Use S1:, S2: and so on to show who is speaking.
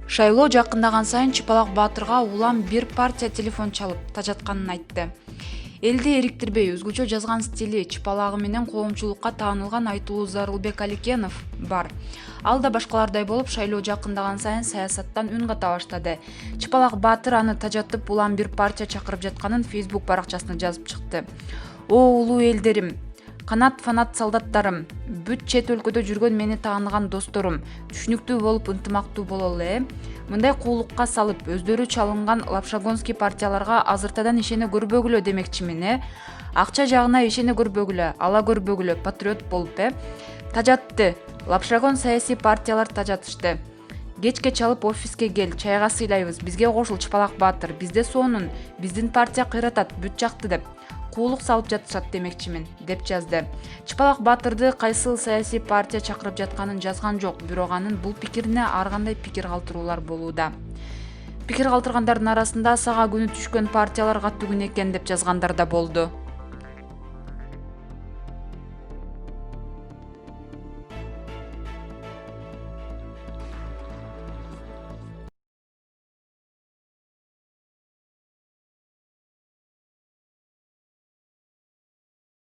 S1: Шайлоо жакындаган сайын Чыпалак Баатырга улам бир партия телефон чалып тажатканын айтты. Элди эриктирбей өзгөчө жазган стили, чыпалагы менен коомчулукка таанылган айтылуу Зарылбек Аликенов бар. Ал да башкалардай болуп шайлоо жакындаган сайын саясаттан үн ката баштады. Чыпалак Баатыр аны тажатып улам бир партия чакырып жатканын Facebook баракчасына жазып чыкты. О улуу элдерим, канат фанат солдаттарым, бүт чет өлкөдө жүргөн мени тааныган досторум, түшүнүктүү болуп ынтымактуу бололу. Мындай куулукка салып, өздөрү чалынган лапшагонский партияларга азыртадан ишене көрбөгүлө демекчимин. Акча жагына ишене көрбөгүлө, ала көрбөгүлө, патриот болуп тажатты. Лапшагон саясий партиялар тажатышты. Кечке чалып офиске кел, чайга сыйлайбыз, бизге кошул Чыпалак Баатыр, бизде сонун, биздин партия кыйратат, бүт жакты деп куулук салып жатышат демекчимин, деп жазды. Чыпалак Баатырды кайсыл саясий партия чакырып жатканын жазган жок, бирок анын бул пикирине ар кандай пикир калтыруулар болууда. Пикир калтыргандардын арасында сага күнү түшкөн партиялар катуу күн экен деп жазгандар да болду.